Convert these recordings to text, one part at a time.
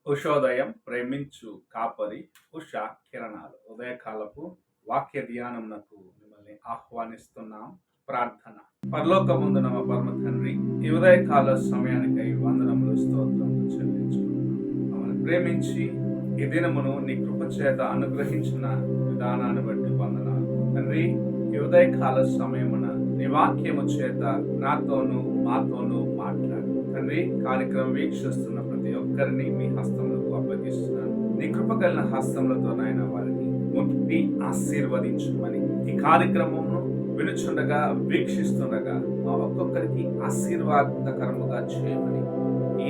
ఉషోదయం ప్రేమించు కాపరి ఉషా కిరణాలు ఉదయకాలపు వాక్య ధ్యానమునకు మిమ్మల్ని ఆహ్వానిస్తున్నాం. ప్రార్థన. పరలోకమందున మా పరమ తండ్రి, ఈ ఉదయకాల సమయానికై వందనములు స్తోత్రములు చెల్లించుకుంటున్నాం. మమ్మల్ని ప్రేమించి ఈ దినమును నీ కృప చేత అనుగ్రహించిన విధానాన్ని బట్టి వందనాలు తండ్రి. ఈ ఉదయకాల సమయమున నీ వాక్యము చేత నాతోనూ మాతోనూ మాట్లాడు తండ్రి. కార్యక్రమం వీక్షిస్తున్న ప్రతి ఒక్కరిని మీ హస్తములకు అప్పగిస్తున్నాను. నీ కృప కలిగిన హస్తములతో నాయన వారిని ముట్టి ఆశీర్వదించమని, ఈ కార్యక్రమమును వినుచుండగా వీక్షిస్తుండగా మా ఒక్కొక్కరికి ఆశీర్వాదకరముగా చేయమని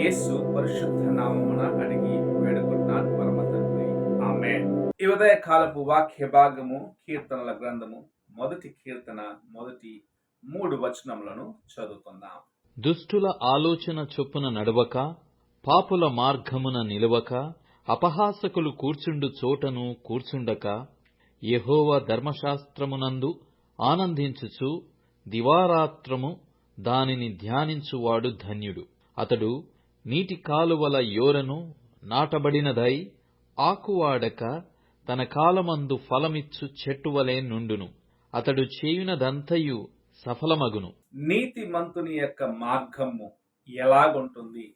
యేసు పరిశుద్ధ నామమున అడిగి వేడుకుంటున్నాను పరమ తండ్రి, ఆమేన్. ఈ ఉదయ కాలపు వాక్య భాగము కీర్తనల గ్రంథము 1వ కీర్తన 3 వచనములను చదువుకుందాం. దుష్టుల ఆలోచన చొప్పున నడవక, పాపుల మార్గమున నిలవక, అపహాసకులు కూర్చుండు చోటను కూర్చుండక, యెహోవా ధర్మశాస్త్రమునందు ఆనందించుచు దివారాత్రము దానిని ధ్యానించువాడు ధన్యుడు. అతడు నీటి కాలువల యోరను నాటబడినదై ఆకువాడక తన కాలమందు ఫలమిచ్చు చెట్టువలే నుండును. అతడు చేయునదంతయు సఫలమగును. నీతిమంతుని యొక్క మార్గము ఎలాగుంటుంది,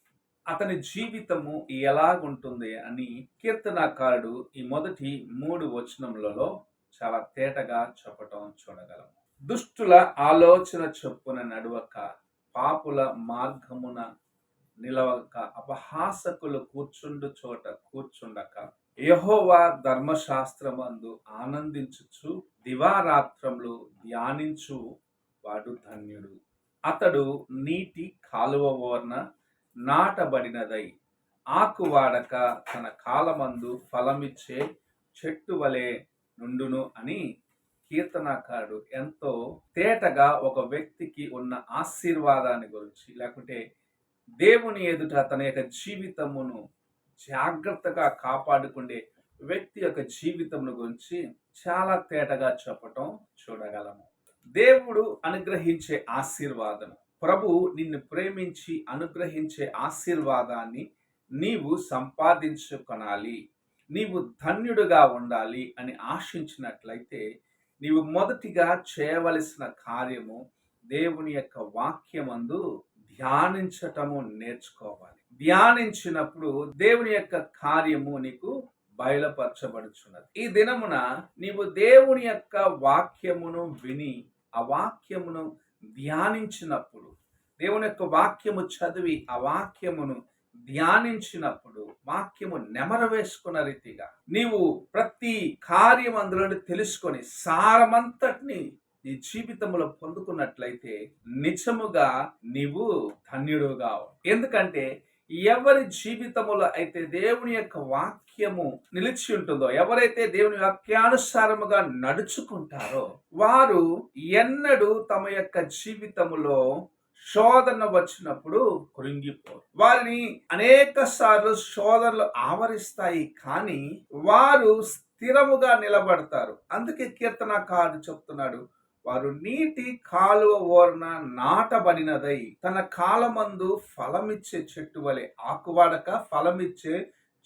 అతని జీవితము ఎలాగుంటుంది అని కీర్తనాకారుడు ఈ మొదటి 3 వచనములలో చాలా తేటగా చెప్పటం చూడగలము. దుష్టుల ఆలోచన చొప్పున నడవక, పాపుల మార్గమున నిలవక, అపహాసకులు కూర్చుండు చోట కూర్చుండక, యెహోవా ధర్మశాస్త్రమందు ఆనందించుచు దివారాత్రములు ధ్యానించు వాడు ధన్యుడు. అతడు నీటి కాలువ ఓర్న నాటబడినదై ఆకువాడక తన కాలమందు ఫలమిచ్చే చెట్టు వలె నుండును అని కీర్తనాకారుడు ఎంతో తేటగా ఒక వ్యక్తికి ఉన్న ఆశీర్వాదాన్ని గురించి, లేకుంటే దేవుని ఎదుట తన యొక్క జీవితమును జాగ్రత్తగా కాపాడుకునే వ్యక్తి యొక్క జీవితమును గురించి చాలా తేటగా చెప్పటం చూడగలము. దేవుడు అనుగ్రహించే ఆశీర్వాదము, ప్రభు నిన్ను ప్రేమించి అనుగ్రహించే ఆశీర్వాదాన్ని నీవు సంపాదించుకొనాలి, నీవు ధన్యుడుగా ఉండాలి అని ఆశించినట్లయితే నీవు మొదటిగా చేయవలసిన కార్యము దేవుని యొక్క వాక్యమందు ధ్యానించటము నేర్చుకోవాలి. ధ్యానించినప్పుడు దేవుని యొక్క కార్యము నీకు బయలుపరచబడుచున్నది. ఈ దినమున నీవు దేవుని యొక్క వాక్యమును విని ఆ వాక్యమును ధ్యానించినప్పుడు, దేవుని యొక్క వాక్యము చదివి ఆ వాక్యమును ధ్యానించినప్పుడు, వాక్యము నెమరవేసుకున్న రీతిగా నీవు ప్రతి కార్యం అందులో తెలుసుకొని సారమంతటిని నీ జీవితంలో పొందుకున్నట్లయితే నిజముగా నీవు ధన్యుడుగా. ఎందుకంటే ఎవరి జీవితములో అయితే దేవుని యొక్క వాక్యము నిలిచి ఉంటుందో, ఎవరైతే దేవుని వాక్యానుసారముగా నడుచుకుంటారో వారు ఎన్నడూ తమ యొక్క జీవితములో శోధన వచ్చినప్పుడు కృంగిపోరు. వారిని అనేక సార్లు శోధనలు ఆవరిస్తాయి, కానీ వారు స్థిరముగా నిలబడతారు. అందుకే కీర్తనకారుడు చెప్తున్నాడు, వారు నీటి కాలువ ఓర్న నాటబడినదై తన కాలమందు ఫలమిచ్చే చెట్టు వలె, ఆకువాడక ఫలమిచ్చే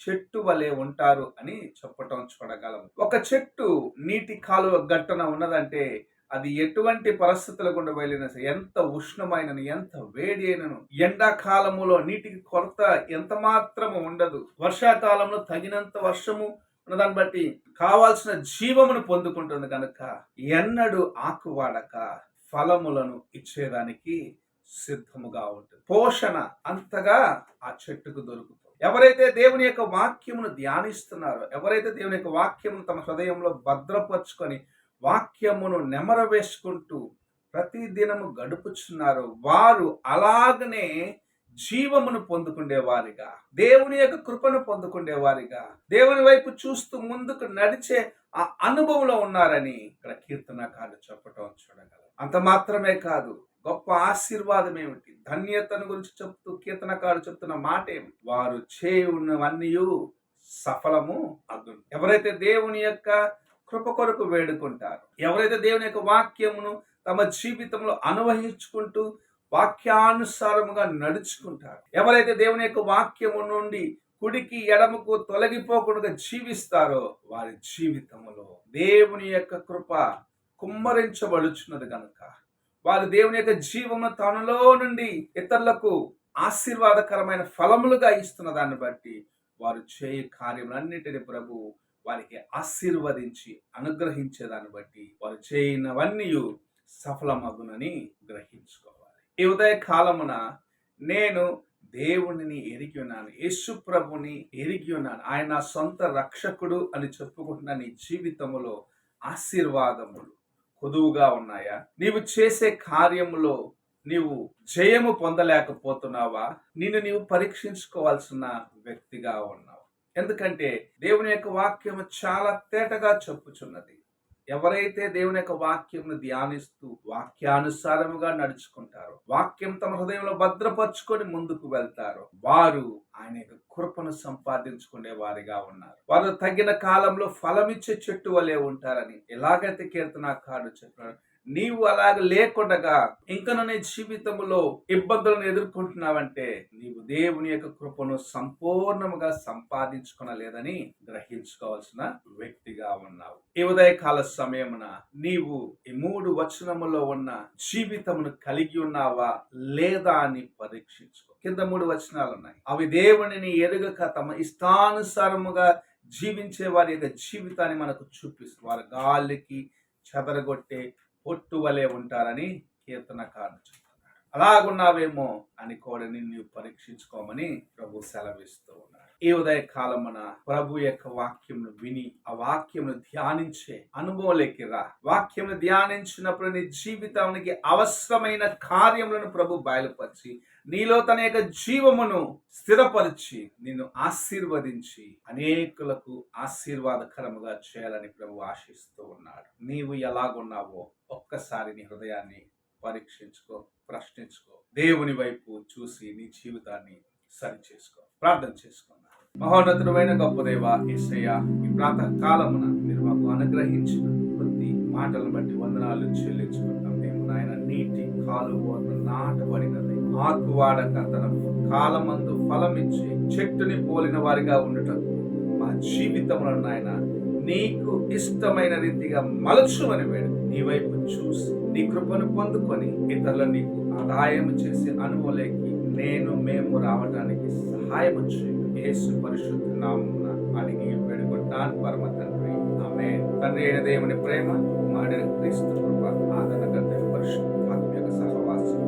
చెట్టు వలె ఉంటారు అని చెప్పటం చూడగలము. ఒక చెట్టు నీటి కాలువ గట్టున ఉన్నదంటే అది ఎటువంటి పరిస్థితుల గుండా వెళ్ళిన, ఎంత ఉష్ణమైనను ఎంత వేడి అయినను, ఎండాకాలములో నీటికి కొరత ఎంత మాత్రము ఉండదు, వర్షాకాలంలో తగినంత వర్షము ఉన్నదాన్ని బట్టి కావాల్సిన జీవమును పొందుకుంటుంది కనుక ఎన్నడూ ఆకువాడక ఫలములను ఇచ్చేదానికి సిద్ధముగా ఉంటుంది. పోషణ అంతగా ఆ చెట్టుకు దొరుకుతుంది. ఎవరైతే దేవుని యొక్క వాక్యమును ధ్యానిస్తున్నారో, ఎవరైతే దేవుని యొక్క వాక్యమును తమ హృదయంలో భద్రపరుచుకొని వాక్యమును నెమరవేసుకుంటూ ప్రతి దినము గడుపుచున్నారో వారు అలాగనే జీవమును పొందుకునేవారిగా, దేవుని యొక్క కృపను పొందుకునేవారిగా, దేవుని వైపు చూస్తూ ముందుకు నడిచే ఆ అనుభవంలో ఉన్నారని ఇక్కడ కీర్తనకారుడు చెప్పటం చూడగలరు. అంత మాత్రమే కాదు, గొప్ప ఆశీర్వాదం ఏమిటి, ధన్యతను గురించి చెప్తూ కీర్తనకారుడు చెప్తున్న మాట ఏమి, వారు చేయున్నవన్నీ సఫలము అగును. ఎవరైతే దేవుని యొక్క కృప కొరకు వేడుకుంటారు. ఎవరైతే దేవుని యొక్క వాక్యమును తమ జీవితంలో అనువహించుకుంటూ వాక్యానుసారముగా నడుచుకుంటారు, ఎవరైతే దేవుని యొక్క వాక్యము నుండి కుడికి ఎడమకు తొలగిపోకుండా జీవిస్తారో వారి జీవితంలో దేవుని యొక్క కృప కుమ్మరించబడుచున్నది గనుక వారు దేవుని యొక్క జీవమును తనలో నుండి ఇతరులకు ఆశీర్వాదకరమైన ఫలములుగా ఇస్తున్న దాన్ని బట్టి వారు చేయు కార్యములన్నిటిని ప్రభు వారికి ఆశీర్వదించి అనుగ్రహించేదాన్ని బట్టి వారు చేయనవన్నీ సఫలమగునని గ్రహించుకోవాలి. ఈ ఉదయ కాలమున నేను దేవునిని ఎరిగి ఉన్నాను, యేసు ప్రభుని ఎరిగి ఉన్నాను, ఆయన నా సొంత రక్షకుడు అని చెప్పుకుంటున్న నీ జీవితములో ఆశీర్వాదములు కొదువుగా ఉన్నాయా? నీవు చేసే కార్యములో నీవు జయము పొందలేకపోతున్నావా? నిన్ను నీవు పరీక్షించుకోవాల్సిన వ్యక్తిగా ఉన్నావు. ఎందుకంటే దేవుని యొక్క వాక్యము చాలా తేటగా చెప్పుచున్నది. ఎవరైతే దేవుని యొక్క వాక్యంను ధ్యానిస్తూ వాక్యానుసారముగా నడుచుకుంటారో, వాక్యం తమ హృదయంలో భద్రపరుచుకొని ముందుకు వెళ్తారో, వారు ఆయన యొక్క కృపను సంపాదించుకునే వారిగా ఉన్నారు. వారు తగిన కాలంలో ఫలమిచ్చే చెట్టు వలె ఉంటారని ఎలాగైతే కీర్తనకారుడు చెప్పాడు, నీవు అలాగ లేకుండగా ఇంకను నీ జీవితంలో ఇబ్బందులను ఎదుర్కొంటున్నావంటే నీవు దేవుని యొక్క కృపను సంపూర్ణముగా సంపాదించుకొనలేదని గ్రహించుకోవాల్సిన వ్యక్తిగా ఉన్నావు. ఈ ఉదయకాల సమయమున నీవు ఈ 3 వచనములో ఉన్న జీవితమును కలిగి ఉన్నావా లేదా అని పరీక్షించుకో. కింద 3 వచనాలు ఉన్నాయి. అవి దేవునిని ఎరుగక తమ ఇష్టానుసారముగా జీవించే వారి యొక్క జీవితాన్ని మనకు చూపిస్తుంది. వారు గాలికి చెదరగొట్టే పొట్టు వలె ఉంటారని కీర్తనకారుడు చెప్తున్నాడు. అలాగున్నావేమో అని కూడా నిన్ను పరీక్షించుకోమని ప్రభు సెలవిస్తూ ఉన్నాడు. ఈ ఉదయ కాలమున ప్రభు యొక్క వాక్యమును విని ఆ వాక్యమును ధ్యానించే అనుభవంలోకి రా. వాక్యమును ధ్యానించినప్పుడు నీ జీవితానికి అవసరమైన కార్యములను ప్రభు బయలుపరిచి నీలో తన యొక్క జీవమును స్థిరపరిచి నిన్ను ఆశీర్వదించి అనేకులకు ఆశీర్వాదకరముగా చేయాలని ప్రభు ఆశిస్తూ ఉన్నాడు. నీవు ఎలాగున్నావో ఒక్కసారి నీ హృదయాన్ని పరీక్షించుకో, ప్రశ్నించుకో, దేవుని వైపు చూసి నీ జీవితాన్ని సరి చేసుకో. ప్రార్థన చేసుకున్నా. మహోన్నతుడైన గొప్ప దేవా యేసయ్యా, ఈ ప్రాతః కాలమున మీరు మాకు అనుగ్రహించిన కొద్ది మాటలను బట్టి వందనాలు చెల్లించుకుంటాం. మేము నాయన నీటి కాలువ నాటబడినది ఆకువాడక తన కాలమందు ఫలమిచ్చి చెట్టుని పోలిన వారిగా ఉండటకు మా జీవితంలో నాయన నీకు ఇష్టమైన రీతిగా మలచుమని వేడు. నీ వైపు చూసి నీ కృపను పొందుకొని ఇతరులను నీకు ఆదాయం చేసే అనుభవంలోకి మేము రావడానికి సహాయం చేయండి. యేసు పరిశుద్ధ నామమున అడిగి వేడుకుంటాను పరమ తండ్రి, ఆమేన్. తండ్రి అయిన దేవుని ప్రేమ, కుమారుడైన క్రీస్తు కృప, ఆదరణకర్త పరిశుద్ధాత్మ యొక్క సహవాసం